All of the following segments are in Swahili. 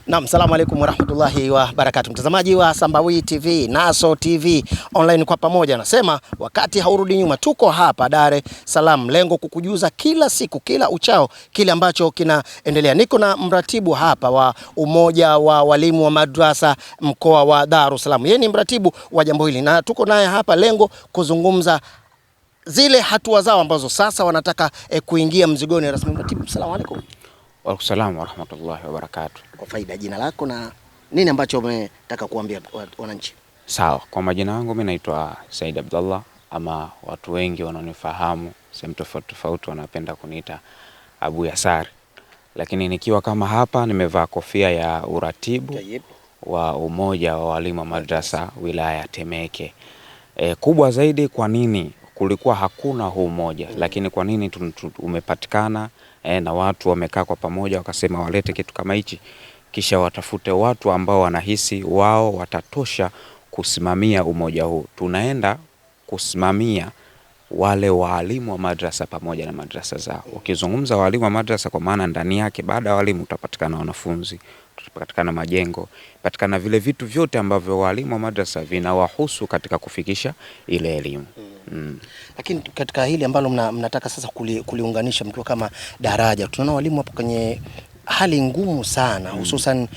Naam, salamu alaykum warahmatullahi wabarakatuh. Mtazamaji wa Sambawi TV, Naso TV online, kwa pamoja nasema wakati haurudi nyuma. Tuko hapa Dar es Salaam, lengo kukujuza kila siku, kila uchao kile ambacho kinaendelea. Niko na mratibu hapa wa umoja wa walimu wa madrasa mkoa wa Dar es Salaam. Yeye ni mratibu wa jambo hili na tuko naye hapa lengo kuzungumza zile hatua zao ambazo sasa wanataka kuingia mzigoni rasmi. Mratibu, asalamu alaykum. Wa alaykum salaam wa rahmatullahi wa barakatuh. Kwa faida, jina lako na nini ambacho umetaka kuambia wananchi? Sawa, kwa majina yangu mimi naitwa Said Abdullah, ama watu wengi wananifahamu sehemu tofauti tofauti wanapenda kuniita Abu Yasar. Lakini nikiwa kama hapa nimevaa kofia ya uratibu wa umoja wa walimu wa madrasa wilaya Temeke. Kubwa zaidi, kwa nini kulikuwa hakuna huu umoja, lakini kwa nini umepatikana na watu wamekaa kwa pamoja wakasema walete kitu kama hichi, kisha watafute watu ambao wanahisi wao watatosha kusimamia umoja huu. Tunaenda kusimamia wale walimu wa madrasa pamoja na madrasa zao. Ukizungumza walimu wa madrasa, kwa maana ndani yake baada ya walimu utapatikana wanafunzi, utapatikana majengo, patikana vile vitu vyote ambavyo walimu wa madrasa vinawahusu katika kufikisha ile elimu. Lakini katika hili ambalo mnataka sasa kuliunganisha mkiwa kama daraja, tunaona walimu hapo kwenye hali ngumu sana, hususan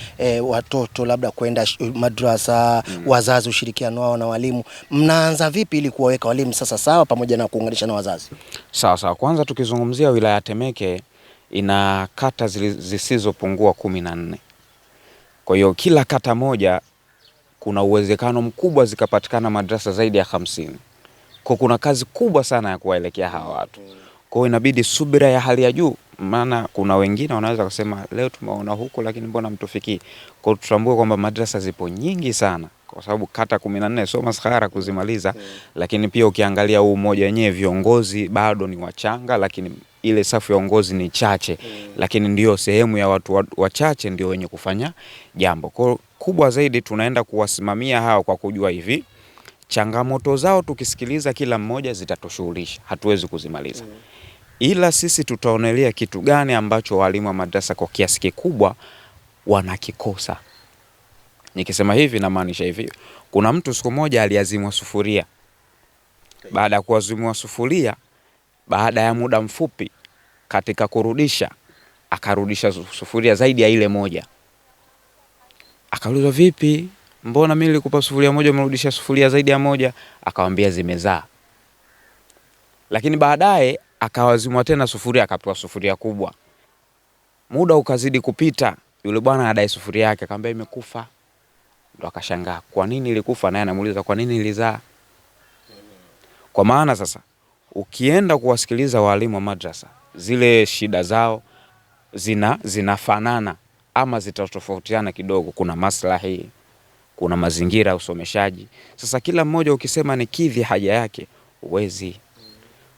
watoto labda kwenda madrasa, wazazi, ushirikiano wao na walimu. Mnaanza vipi ili kuwaweka walimu sasa sawa pamoja na kuunganisha na wazazi? Sawa. Kwanza tukizungumzia wilaya Temeke ina kata zisizopungua 14. Kwa hiyo kila kata moja kuna uwezekano mkubwa zikapatikana madrasa zaidi ya 50. Kwa kuna kazi kubwa sana ya kuwaelekea hawa watu. Kwa hiyo inabidi subira ya hali ya juu, maana kuna wengine wanaweza kusema leo tumeona huko lakini mbona mtufikii. Kwa hiyo tutambue kwamba madrasa zipo nyingi sana, kwa sababu kata 14 sio maskhara kuzimaliza. Lakini pia ukiangalia huu umoja wenyewe, viongozi bado ni wachanga, lakini ile safu ya uongozi ni chache. Lakini ndio sehemu ya watu wachache ndio wenye kufanya jambo. Kwa hiyo kubwa zaidi tunaenda kuwasimamia hao kwa kujua hivi changamoto zao tukisikiliza kila mmoja zitatushughulisha, hatuwezi kuzimaliza. Ila sisi tutaonelea kitu gani ambacho walimu wa madrasa kwa kiasi kikubwa wanakikosa. Nikisema hivi na maanisha hivi, kuna mtu siku moja aliazimwa sufuria. Baada ya kuazimwa sufuria, baada ya muda mfupi katika kurudisha, akarudisha sufuria zaidi ya ile moja. Akaulizwa, vipi? Mbona mimi nilikupa sufuria moja umerudisha sufuria zaidi ya moja? Akamwambia zimezaa. Lakini baadaye akawazimwa tena sufuria, akapewa sufuria kubwa. Muda ukazidi kupita, yule bwana anadai sufuria yake, akamwambia imekufa. Ndio akashangaa, kwa nini ilikufa? Naye anamuuliza kwa nini ilizaa. Kwa maana sasa ukienda kuwasikiliza walimu wa madrasa, zile shida zao zinafanana ama zitatofautiana kidogo. Kuna maslahi, kuna mazingira ya usomeshaji. Sasa kila mmoja ukisema ni kidhi haja yake, uwezi.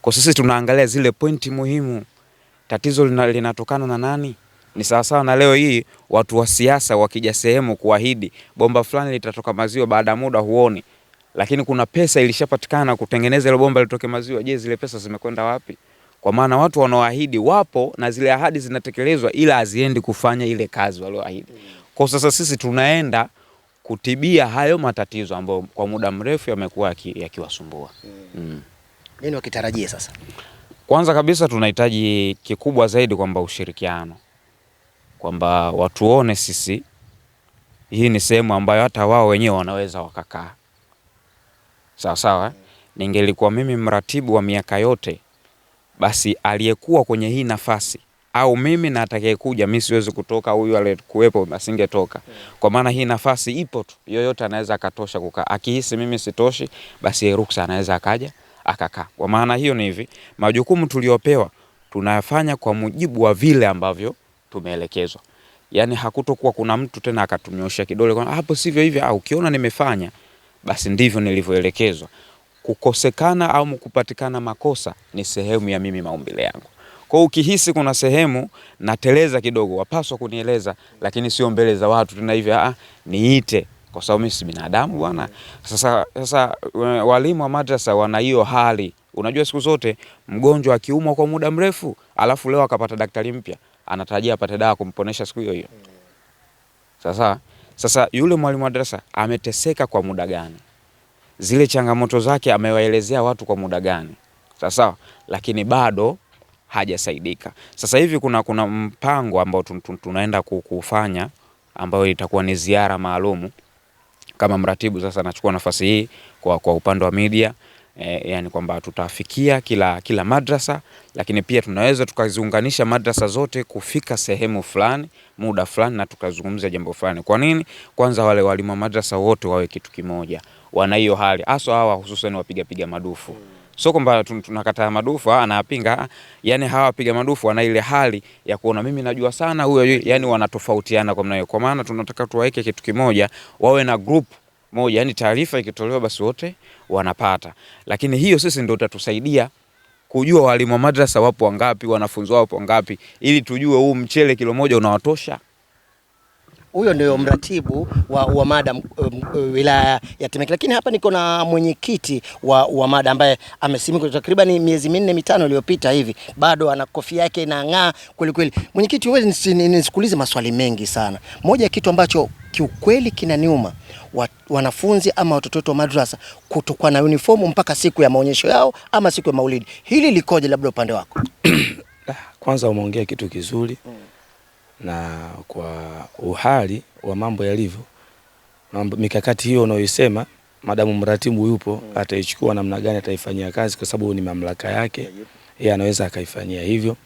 Kwa sisi tunaangalia zile pointi muhimu. Tatizo linatokana na nani? Ni sawa na leo hii watu wa siasa wakija sehemu kuahidi bomba fulani litatoka maziwa, baada muda huoni. Lakini kuna pesa ilishapatikana kutengeneza ile bomba litoke maziwa. Je, zile pesa zimekwenda wapi? Kwa maana watu wanaoahidi wapo na zile ahadi zinatekelezwa, ila haziendi kufanya ile kazi walioahidi. Kwa sasa sisi tunaenda kutibia hayo matatizo ambayo kwa muda mrefu yamekuwa yakiwasumbua. Nini wakitarajia sasa? Kwanza kabisa tunahitaji kikubwa zaidi kwamba ushirikiano. Kwamba watuone sisi hii ni sehemu ambayo hata wao wenyewe wanaweza wakakaa. Sawa. Ningelikuwa mimi mratibu wa miaka yote, basi aliyekuwa kwenye hii nafasi au mimi na atakayekuja, mimi siwezi kutoka, huyu aliyekuwepo asingetoka. Kwa maana hii nafasi ipo tu, yoyote anaweza akatosha kukaa. Akihisi mimi sitoshi, basi ruksa anaweza akaja akakaa. Kwa maana hiyo ni hivi, majukumu tuliopewa tunayafanya kwa mujibu wa vile ambavyo tumeelekezwa. Yaani hakutokuwa kuna mtu tena akatunyoosha kidole kwa hapo sivyo hivi, au ukiona nimefanya basi ndivyo nilivyoelekezwa. Kukosekana au kupatikana makosa ni sehemu ya mimi maumbile yangu. Kwa ukihisi kuna sehemu nateleza kidogo, wapaswa kunieleza, lakini sio mbele za watu tena hivi, niite, kwa sababu mimi si binadamu bwana. Sasa walimu wa madrasa wana hiyo hali. Unajua siku zote mgonjwa akiumwa kwa muda mrefu, alafu leo akapata daktari mpya, anatarajia apate dawa kumponesha siku hiyo hiyo. Sasa yule mwalimu wa madrasa ameteseka kwa muda gani? Zile changamoto zake amewaelezea watu kwa muda gani? Sawa, lakini bado hajasaidika. Sasa hivi kuna mpango ambao tunaenda kufanya, ambao itakuwa ni ziara maalumu. Kama mratibu sasa nachukua nafasi hii kwa upande wa media, yani kwamba tutafikia kila madrasa, lakini pia tunaweza tukaziunganisha madrasa zote kufika sehemu fulani muda fulani na tukazungumzia jambo fulani. Kwa nini? Kwanza wale walimu wa madrasa wote wawe kitu kimoja. Wana hiyo hali hasa hawa hususan wapiga madufu. Sio kwamba tunakataa madufu, anapinga, yani hawa wapiga madufu wana ile hali ya kuona mimi najua sana huyo, yani wanatofautiana kwa maana. Kwa maana tunataka tuwaeke kitu kimoja, wawe na group moja, yani taarifa ikitolewa basi wote wanapata. Lakini hiyo sisi ndio itatusaidia kujua walimu wa madrasa wapo wangapi, wanafunzi wapo wangapi, ili tujue huu mchele kilo moja unawatosha. Huyo ndio mratibu wa mada wilaya ya Temeke. Lakini hapa niko na mwenyekiti wa mada ambaye amesimikwa takriban miezi 4-5 iliyopita hivi. Bado ana kofia yake inang'aa kweli kweli. Mwenyekiti, wewe nisikuulize maswali mengi sana. Moja ya kitu ambacho kiukweli kinaniuma, wanafunzi ama watoto wetu wa madrasa kutokuwa na uniform mpaka siku ya maonyesho yao ama siku ya Maulidi. Hili likoje labda upande wako? Kwanza umeongea kitu kizuri. Na kwa uhali wa mambo yalivyo, mikakati hiyo unayosema, madamu mratibu yupo, ataichukua namna gani ataifanyia kazi, kwa sababu ni mamlaka yake, yeye anaweza akaifanyia hivyo.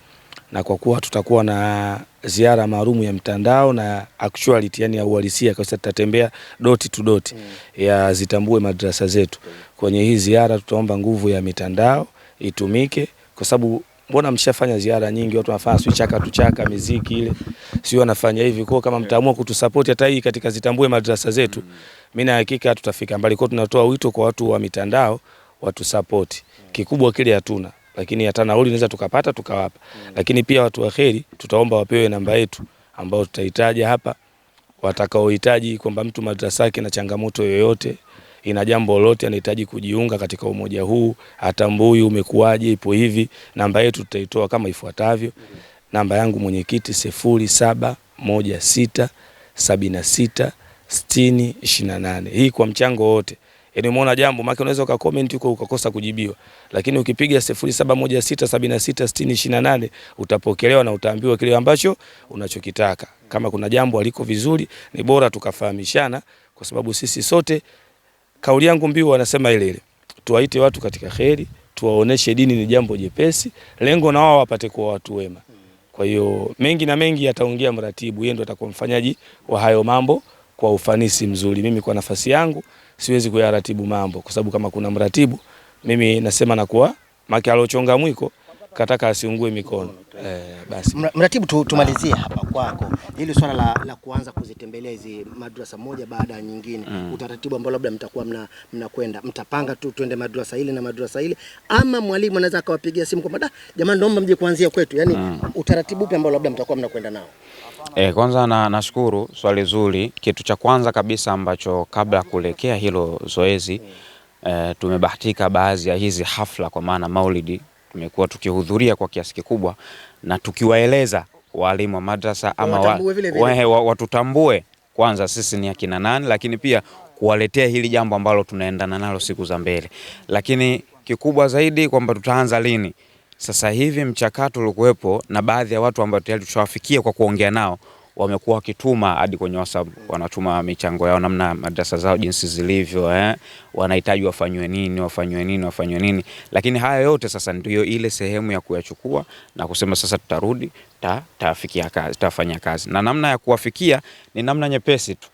Na kwa kuwa tutakuwa na ziara maalum ya mtandao na actuality, yani ya uhalisia, kwa sababu tutatembea doti to doti ya zitambue madrasa zetu. Kwenye hii ziara tutaomba nguvu ya mitandao itumike, kwa sababu mbona mshafanya ziara nyingi, watu wanafanya tuchaka muziki ile, sio wanafanya hivi. Kwa kama mtaamua kutusupport hata hii katika zitambue madrasa zetu, mimi na hakika tutafika mbali. Kwa tunatoa wito kwa watu wa mitandao watu support. Kikubwa kile hatuna, lakini hata nauli tunaweza tukapata tukawapa. Lakini pia watu waheri tutaomba wapewe namba yetu ambao tutahitaji hapa, watakaohitaji kwamba mtu madrasa yake na changamoto yoyote, ina jambo lolote anahitaji kujiunga katika umoja huu, atambui umekuaje, ipo hivi, namba yetu tutaitoa kama ifuatavyo. Namba yangu mwenyekiti 0716766028. Hii kwa mchango wote. Yaani umeona jambo, maana unaweza ukacomment huko ukakosa kujibiwa. Lakini ukipiga 0716766028 utapokelewa na utaambiwa kile ambacho unachokitaka. Kama kuna jambo aliko vizuri, ni bora tukafahamishana, kwa sababu sisi sote, kauli yangu mbiu wanasema ile tuwaite watu katika kheri, tuwaoneshe dini ni jambo jepesi, lengo na wao wapate kuwa watu wema. Kwa hiyo mengi na mengi ataongea mratibu, yeye ndo atakuwa mfanyaji wa hayo mambo kwa ufanisi mzuri. Mimi kwa nafasi yangu siwezi kuyaratibu mambo, kwa sababu kama kuna mratibu, mimi nasema na kuwa maki alochonga mwiko kataka asiungue mikono. Basi mratibu, tumalizie hapa kwako hili swala la kuanza kuzitembelea hizi madrasa moja baada ya nyingine. Utaratibu ambao labda mtakuwa mnakwenda, mtapanga tu twende madrasa ile na madrasa ile, ama mwalimu anaweza akawapigia simu kwamba jamani naomba mje kuanzia kwetu, yani utaratibu upi ambao labda mtakuwa mnakwenda nao? Kwanza nashukuru, swali zuri. Kitu cha kwanza kabisa ambacho kabla kuelekea hilo zoezi, tumebahatika baadhi ya hizi hafla kwa maana Maulidi tumekuwa tukihudhuria kwa kiasi kikubwa, na tukiwaeleza walimu wa madrasa ama watutambue kwanza sisi ni akina nani, lakini pia kuwaletea hili jambo ambalo tunaendana nalo siku za mbele. Lakini kikubwa zaidi kwamba tutaanza lini. Sasa hivi mchakato ulikuwepo na baadhi ya watu ambao tayari tushawafikia kwa kuongea nao, wamekuwa wakituma hadi kwenye WhatsApp, wanatuma michango yao namna madrasa zao jinsi zilivyo, wanahitaji wafanywe nini. Lakini haya yote sasa ndio ile sehemu ya kuyachukua na kusema sasa tutarudi, tafikia kazi, tafanya kazi. Na namna ya kuwafikia ni namna nyepesi tu.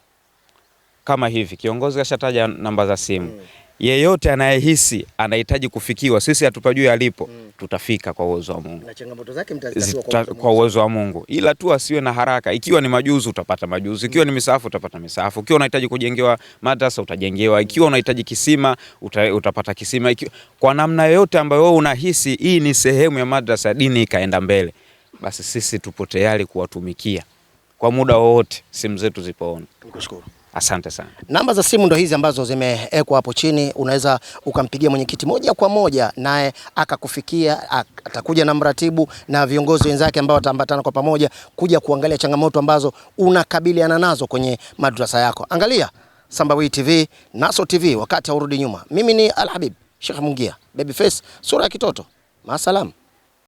Kama hivi kiongozi kashataja namba za simu. Yeyote anayehisi anahitaji kufikiwa, sisi hatupajui alipo, tutafika kwa uwezo wa Mungu. Na changamoto zake mtazitatua kwa uwezo wa Mungu. Ila tu asiwe na haraka. Ikiwa ni majuzu utapata majuzu, ikiwa ni misahafu utapata misahafu, ikiwa unahitaji kujengewa madrasa utajengewa, ikiwa unahitaji kisima utapata kisima. Kwa namna yoyote ambayo wewe unahisi hii ni sehemu ya madrasa, dini ikaenda mbele, basi sisi tupo tayari kuwatumikia kwa muda wote. Simu zetu zipo on. Nikushukuru. Asante sana. Namba za simu ndo hizi ambazo zimewekwa hapo chini, unaweza ukampigia mwenyekiti moja kwa moja naye akakufikia, atakuja na mratibu na viongozi wenzake ambao wataambatana kwa pamoja kuja kuangalia changamoto ambazo unakabiliana nazo kwenye madrasa yako. Angalia Sambawi TV, Naso TV, wakati haurudi nyuma. Mimi ni Al Habib Sheikh Mungia, Babyface, sura ya kitoto. Maasalam.